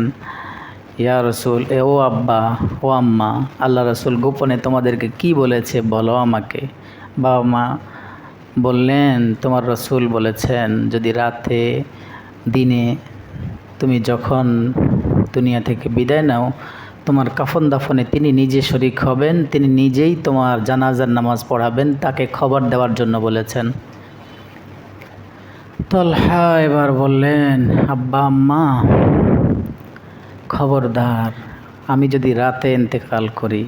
ইয়া রসুল, ও আব্বা, ও আম্মা, আল্লাহ রসুল গোপনে তোমাদেরকে কি বলেছে বলো আমাকে। বাবা মা বললেন, তোমার রসুল বলেছেন যদি রাতে দিনে তুমি যখন দুনিয়া থেকে বিদায় নাও, তোমার কাফন দাফনে তিনি নিজে শরিক হবেন, তিনি নিজেই তোমার জানাজার নামাজ পড়াবেন, তাকে খবর দেওয়ার জন্য বলেছেন। তলহা এবার বললেন, আব্বা আম্মা, খবরদার, আমি যদি রাতে ইন্তেকাল করি,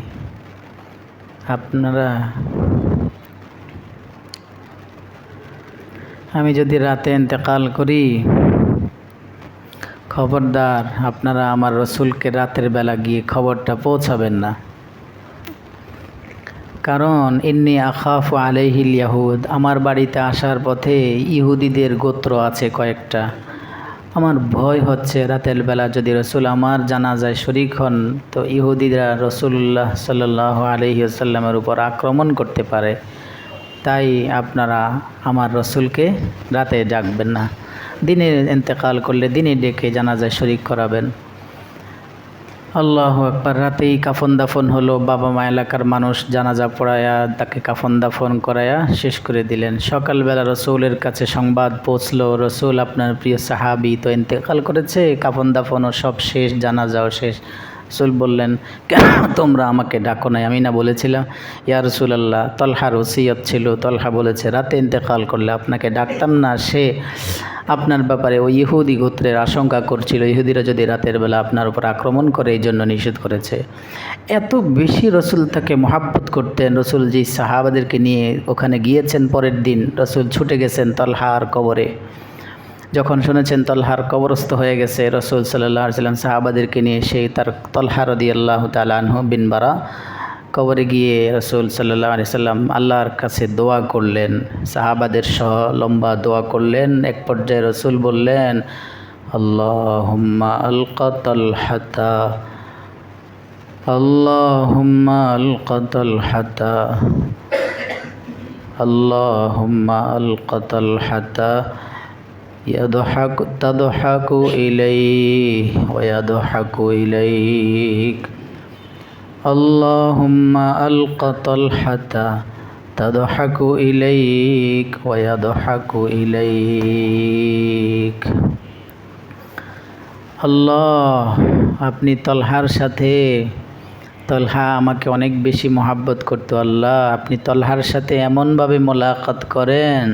খবরদার আপনারা আমার রসুলকে রাতের বেলা গিয়ে খবরটা পৌঁছাবেন না, কারণ ইন্নী আখাফু আলাইহিল ইয়াহুদ, আমার বাড়িতে আসার পথে ইহুদিদের গোত্র আছে কয়েকটা, আমার ভয় হচ্ছে রাতের বেলা যদি রসুল আমার জানাজায় শরিক হন তো ইহুদিরা রসুল্লাহ সাল্লাল্লাহু আলাইহি ওয়াসাল্লামের উপর আক্রমণ করতে পারে, তাই আপনারা আমার রসুলকে রাতে ডাকবেন না, দিনে ইন্তেকাল করলে দিনে ডেকে জানাজায় শরিক করাবেন। আল্লাহু আকবার। রাতেই কাফন দাফন হলো, বাবা মা এলাকার মানুষ জানাজা পড়ায়া তাকে কাফন দাফন করায়া শেষ করে দিলেন। সকালবেলা রসুলের কাছে সংবাদ পৌঁছলো, রসুল আপনার প্রিয় সাহাবী তো ইন্তেকাল করেছে, কাফন দাফনও সব শেষ, জানাজাও শেষ। রসুল বললেন, কেন তোমরা আমাকে ডাকো নাই? আমি না বলেছিলাম ইয়া রাসূলুল্লাহ, তলহার ওসিয়ত ছিল, তলহা বলেছে রাতে ইন্তেকাল করলে আপনাকে ডাকতাম না, সে আপনার ব্যাপারে ওই ইহুদি গোত্রের আশঙ্কা করছিল, ইহুদিরা যদি রাতের বেলা আপনার উপর আক্রমণ করে এই জন্য নিষেধ করেছে। এত বেশি রসুল তাকে মহাব্বত করতেন। রসুল যে সাহাবাদেরকে নিয়ে ওখানে গিয়েছেন, পরের দিন রসুল ছুটে গেছেন তলহার কবরে। যখন শুনেছেন তলহার কবরস্থ হয়ে গেছে, রসুল সাল্লাল্লাহু আলাইহি ওয়াসাল্লাম সাহাবাদেরকে নিয়ে সেই তার তলহা রাদিয়াল্লাহু তাআলা আনহু বিন বারা কবরে গিয়ে রসুল সাল্লাল্লাহু আলাইহি ওয়াসাল্লাম আল্লাহর কাছে দোয়া করলেন, সাহাবাদের সহ লম্বা দোয়া করলেন। এক পর্যায়ে রসুল বললেন, আল্লাহুম্মা আলকা তলহাতা, আল্লাহুম্মা আলকা তলহাতা, আল্লাহুম্মা আলকা তলহাতা تضحك إليه ويضحك إليك اللهم ألق طلحة تضحك إليك ويضحك إليك আল্লাহ আপনি তলহার সাথে, তলহা আমাকে অনেক বেশি মহাব্বত করতো, আল্লাহ আপনি তলহার সাথে এমনভাবে মোলাকাত করেন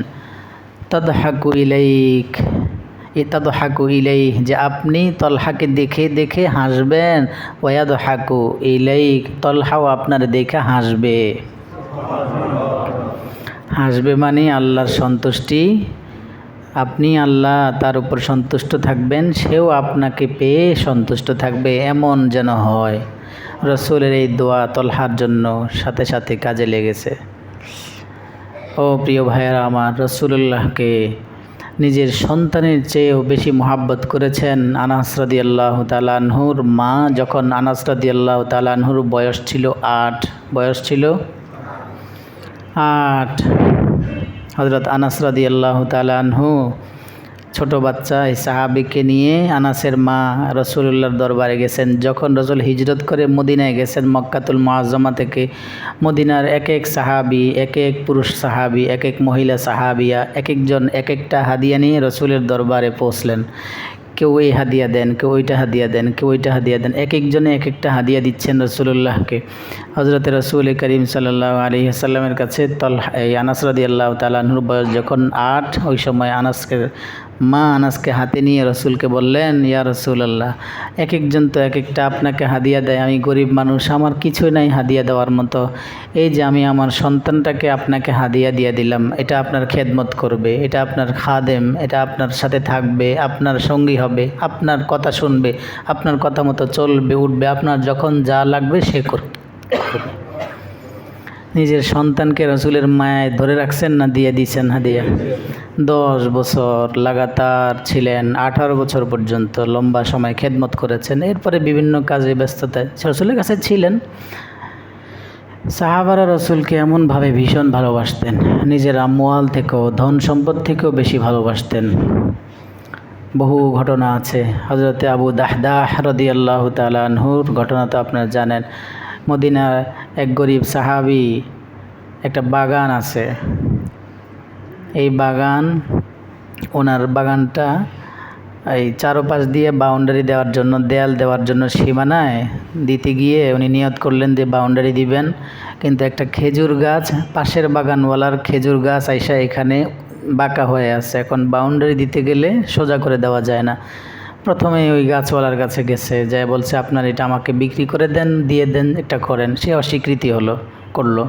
তাদহাকু ইলাইক, তাদহাকু ইলাইক, যে আপনি তলহাকে দেখে দেখে হাসবেন, ওয়াদহাকু ইলাইক, তলহাও আপনার দেখে হাসবে। হাসবে মানে আল্লাহর সন্তুষ্টি, আপনি আল্লাহ তার উপর সন্তুষ্ট থাকবেন, সেও আপনাকে পেয়ে সন্তুষ্ট থাকবে, এমন যেন হয়। রসুলের এই দোয়া তলহার জন্য সাথে সাথে কাজে লেগেছে। ও প্রিয় ভাইয়েরা আমার, রসুলুল্লাহকে নিজের সন্তানের চেয়েও বেশি মহাব্বত করেছেন আনাস রাদিয়াল্লাহু তাআলা আনহুর মা। যখন আনাস রাদিয়াল্লাহু তাআলা আনহুর বয়স ছিল 8, বয়স ছিল 8, হযরত আনাস রাদিয়াল্লাহু তাআলা আনহু ছোট বাচ্চা এই সাহাবীকে নিয়ে আনাসের মা রসুলুল্লাহর দরবারে গেছেন। যখন রসুল হিজরত করে মদিনায় গেছেন, মক্কাতুল মুআজ্জামা থেকে মদিনার এক এক সাহাবী, এক এক পুরুষ সাহাবী, এক এক মহিলা সাহাবিয়া, এক একজন এক একটা হাদিয়া নিয়ে রসুলের দরবারে পৌঁছলেন। কেউ এই হাদিয়া দেন, কেউ ওইটা হাদিয়া দেন, কেউ ওইটা হাদিয়া দেন, এক একজনে এক একটা হাদিয়া দিচ্ছেন রসুলুল্লাহকে। হযরতে রসুল করিম সাল্লাল্লাহু আলাইহি ওয়াসাল্লামের কাছে এই আনাস রাদিয়াল্লাহু তাআলা আনহুর বয়স যখন 8, ওই সময় মা আনাসকে হাতে নিয়ে রসুলকে বললেন, ইয়া রাসূলুল্লাহ, এক একজন তো এক একটা আপনাকে হাদিয়া দেয়, আমি গরিব মানুষ, আমার কিছুই নাই হাদিয়া দেওয়ার মতো। এই যে আমি আমার সন্তানটাকে আপনাকে হাদিয়া দিয়ে দিলাম, এটা আপনার খেদমত করবে, এটা আপনার খাদেম, এটা আপনার সাথে থাকবে, আপনার সঙ্গী হবে, আপনার কথা শুনবে, আপনার কথা মতো চলবে উঠবে, আপনার যখন যা লাগবে সে করবে। নিজের সন্তানকে রসুলের মায়ায় ধরে রাখছেন না দিয়ে দিয়েছেন হাদিয়া। 10 বছর লাগাতার ছিলেন, 18 বছর পর্যন্ত লম্বা সময় খেদমত করেছেন। এরপরে বিভিন্ন কাজে ব্যস্ততায় রসুলের কাছে ছিলেন। সাহাবারা রসুলকে এমনভাবে ভীষণ ভালোবাসতেন, নিজের আমওয়াল থেকেও, ধন সম্পদ থেকেও বেশি ভালোবাসতেন। বহু ঘটনা আছে। হযরতে আবু দাহদাহ রাদিয়াল্লাহু তাআলা আনহুর ঘটনা তো আপনারা জানেন। মদিনার এক গরিব সাহাবী, একটা বাগান আছে, এই বাগান, ওনার বাগানটা এই চারপাশ দিয়ে বাউন্ডারি দেওয়ার জন্য, দেয়াল দেওয়ার জন্য সীমানায় দিতে গিয়ে উনি নিয়ত করলেন যে বাউন্ডারি দিবেন, কিন্তু একটা খেজুর গাছ, পাশের বাগানওয়ালার খেজুর গাছ আইসা এখানে বাঁকা হয়ে আছে। এখন বাউন্ডারি দিতে গেলে সোজা করে দেওয়া যায় না। প্রথমে ওই গাছওয়ালার কাছে গেছে, যাই বলছে আপনার এটা আমাকে বিক্রি করে দেন, দিয়ে দেন, এটা করেন। সে অস্বীকৃতি করলো।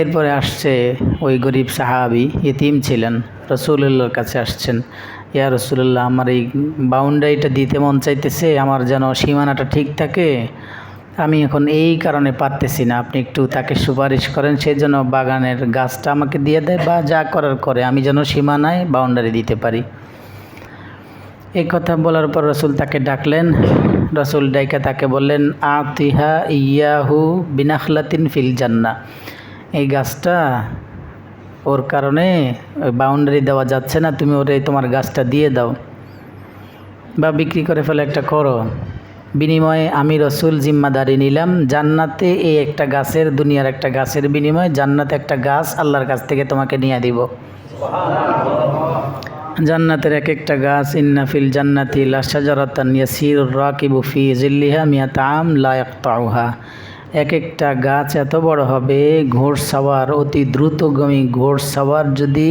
এরপরে আসছে ওই গরিব সাহাবী, ইতিম ছিলেন, রসুলুল্লাহর কাছে আসছেন, ইয়া রাসূলুল্লাহ, আমার এই বাউন্ডারিটা দিতে মন চাইতেছে, আমার যেন সীমানাটা ঠিক থাকে, আমি এখন এই কারণে পারতেছি না, আপনি একটু তাকে সুপারিশ করেন, সে যেন বাগানের গাছটা আমাকে দিয়ে দেয় বা যা করার করে, আমি যেন সীমানায় বাউন্ডারি দিতে পারি। এই কথা বলার পর রসুল তাকে ডাকলেন। রসুল ডাইকা তাকে বললেন, আতিহা ইয়াহু বিনাখলাতিন ফিল জান্নাহ, এই গাছটা ওর কারণে বাউন্ডারি দেওয়া যাচ্ছে না, তুমি ওরে তোমার গাছটা দিয়ে দাও বা বিক্রি করে ফেলে, একটা করো, বিনিময়ে আমি রসুল জিম্মাদারি নিলাম, জান্নাতে এই একটা গাছের, দুনিয়ার একটা গাছের বিনিময়ে জান্নাতে একটা গাছ আল্লাহর কাছ থেকে তোমাকে নিয়ে দিব। জান্নাতের এক একটা গাছ, ইন্না ফিল জান্নাতি লাশাজারাতান ইয়াসিরুর রাকিবু ফি জিল্লিহা মিয়াতা আম লা ইয়াকতাউহা, এক একটা গাছ এত বড় হবে, ঘোড়সাওয়ার, অতি দ্রুতগামী ঘোড়সাওয়ার যদি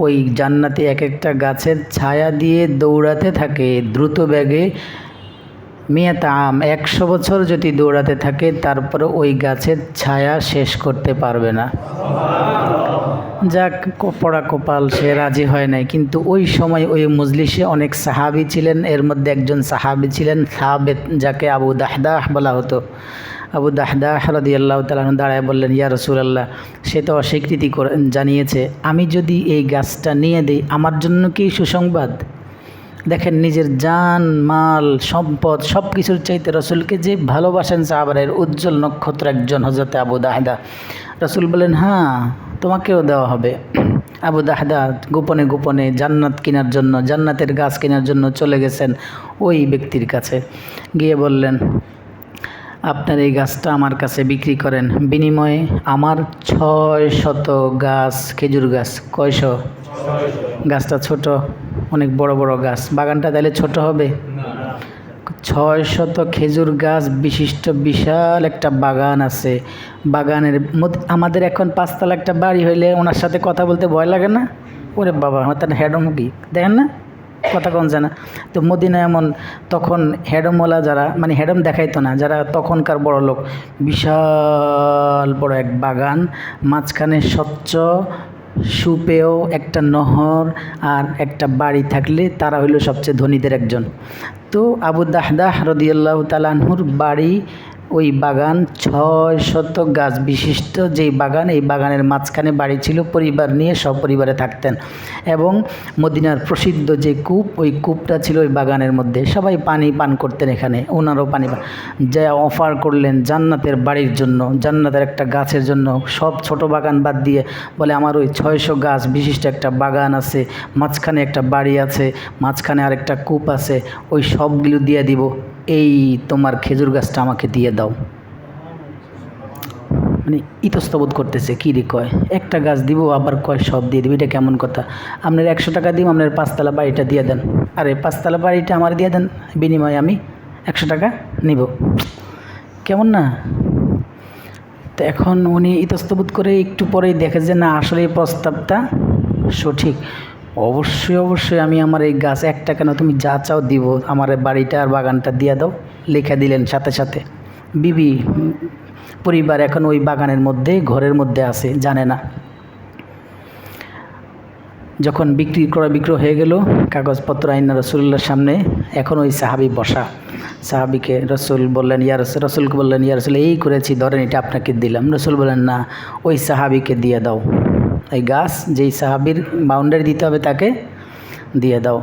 ওই জান্নাতে এক একটা গাছের ছায়া দিয়ে দৌড়াতে থাকে দ্রুত বেগে, মিয়াতা আম, 100 বছর যদি দৌড়াতে থাকে, তারপরে ওই গাছের ছায়া শেষ করতে পারবে না। যাক, পড়া কপাল, সে রাজি হয় নাই। কিন্তু ওই সময় ওই মজলিসে অনেক সাহাবী ছিলেন, এর মধ্যে একজন সাহাবী ছিলেন সাবেত, যাকে আবু দাহদাহ বলা হতো। আবু দাহদাহ রাদিয়াল্লাহু তাআলা দাঁড়ায় বললেন, ইয়া রাসূলুল্লাহ, সে তো অস্বীকৃতি জানিয়েছে, আমি যদি এই গাছটা নিয়ে দিই, আমার জন্য কি সুসংবাদ? দেখেন, নিজের জান মাল সম্পদ সব কিছুর চাইতে রসুলকে যে ভালোবাসেন সাহাবারা, এর উজ্জ্বল নক্ষত্র একজন হযরতে আবু দাহদাহ। রসুল বলেন, হ্যাঁ, তোমাকেও দেওয়া হবে। আবু দাহদা গোপনে গোপনে জান্নাত কেনার জন্য, জান্নাতের গাছ কেনার জন্য চলে গেছেন ওই ব্যক্তির কাছে। গিয়ে বললেন, আপনার এই গাছটা আমার কাছে বিক্রি করেন, বিনিময়ে আমার 600 গাছ খেজুর গাছ। কয়শো? গাছটা ছোট, অনেক বড় বড় গাছ, বাগানটা তাহলে ছোট হবে? 600 খেজুর গাছ বিশিষ্ট বিশাল একটা বাগান আছে। বাগানের মধ্যে আমাদের এখন 5 তলা একটা বাড়ি হইলে ওনার সাথে কথা বলতে ভয় লাগে না? ওরে বাবা, আমার তার হেডমুখী দেখেন না, কথা কন যায় না। তো মদিনা এমন তখন হেডমওয়ালা যারা, মানে হেডম দেখাইতো না, যারা তখনকার বড় লোক, বিশাল বড় এক বাগান, মাঝখানে স্বচ্ছ সুপেয় একটা নহর আর একটা বাড়ি থাকলে তারা হইল সবচেয়ে ধনীদের একজন। তো আবু দাহদাহ রাদিয়াল্লাহু তাআলা আনহুর বাড়ি ওই বাগান 600 গাছ বিশিষ্ট যেই বাগান, এই বাগানের মাঝখানে বাড়ি ছিল, পরিবার নিয়ে সপরিবারে থাকতেন। এবং মদিনার প্রসিদ্ধ যে কূপ, ওই কূপটা ছিল ওই বাগানের মধ্যে, সবাই পানি পান করতেন এখানে, ওনারও পানি পান। যা অফার করলেন জান্নাতের বাড়ির জন্য, জান্নাতের একটা গাছের জন্য, সব ছোট বাগান বাদ দিয়ে বলে আমার ওই 600 গাছ বিশিষ্ট একটা বাগান আছে, মাঝখানে একটা বাড়ি আছে, মাঝখানে আরেকটা কূপ আছে, ওই সবগুলো দিয়ে দিব, এই তোমার খেজুর গাছটা আমাকে দিয়ে দাও। মানে ইতস্তবোধ করতেছে, কী রে কয়, একটা গাছ দিব আবার কয় সব দিয়ে দিবি, এটা কেমন কথা? আপনার 100 টাকা দিব, আপনার 5 তলা বাড়িটা দিয়ে দেন। আরে 5 তলা বাড়িটা আমার দিয়ে দেন, বিনিময়ে আমি 100 টাকা নিব, কেমন না? তো এখন উনি ইতস্তবোধ করে একটু পরেই দেখে যে না, আসলে এই প্রস্তাবটা সঠিক। অবশ্যই অবশ্যই আমি আমার এই গাছ 1 টাকা না, তুমি যা চাও দিব, আমার বাড়িটা আর বাগানটা দিয়ে দাও। লিখে দিলেন সাথে সাথে। বিবি পরিবার এখন ওই বাগানের মধ্যে, ঘরের মধ্যে আছে, জানে না। যখন ক্রয় বিক্রয় হয়ে গেল, কাগজপত্র আইনা রসুল্লাহর সামনে, এখন ওই সাহাবি বসা। সাহাবিকে রসুল বললেন, রসুলকে বললেন, ইয়া রসুল এই করেছি, ধরেন এটা আপনাকে দিলাম। রসুল বললেন না, ওই সাহাবিকে দিয়ে দাও, এই গাছ যেই সাহাবির বাউন্ডারি দিতে হবে তাকে দিয়ে দাও।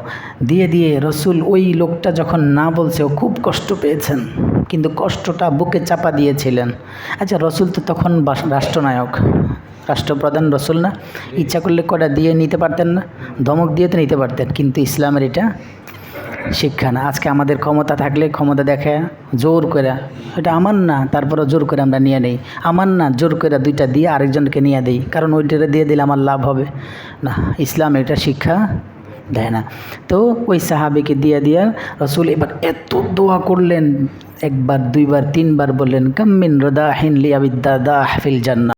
দিয়ে রসুল, ওই লোকটা যখন না বলছে, ও খুব কষ্ট পেয়েছেন, কিন্তু কষ্টটা বুকে চাপা দিয়েছিলেন। আচ্ছা, রসুল তো তখন রাষ্ট্রনায়ক, রাষ্ট্রপ্রধান রসুল না, ইচ্ছা করলে কটা দিয়ে নিতে পারতেন না? ধমক দিয়ে তো নিতে পারতেন, কিন্তু ইসলামের এটা শিক্ষা না। আজকে আমাদের ক্ষমতা থাকলে ক্ষমতা দেখে জোর করে, এটা আমার না, তারপরে জোর করে আমরা নিয়ে নেই, আমার না, জোর করে 2টা দিয়ে আরেকজনকে নিয়ে দিই, কারণ ওইটা দিয়ে দিলে আমার লাভ হবে না। ইসলাম এটা শিক্ষা দেয় না। তো ওই সাহাবিকে দিয়ে রসুল এবার এত দোয়া করলেন, 1 বার 2 বার 3 বার বললেন, কাম্মিন রদাহিন লিয়াবিদ্দাদাহ ফিল জান্নাহ।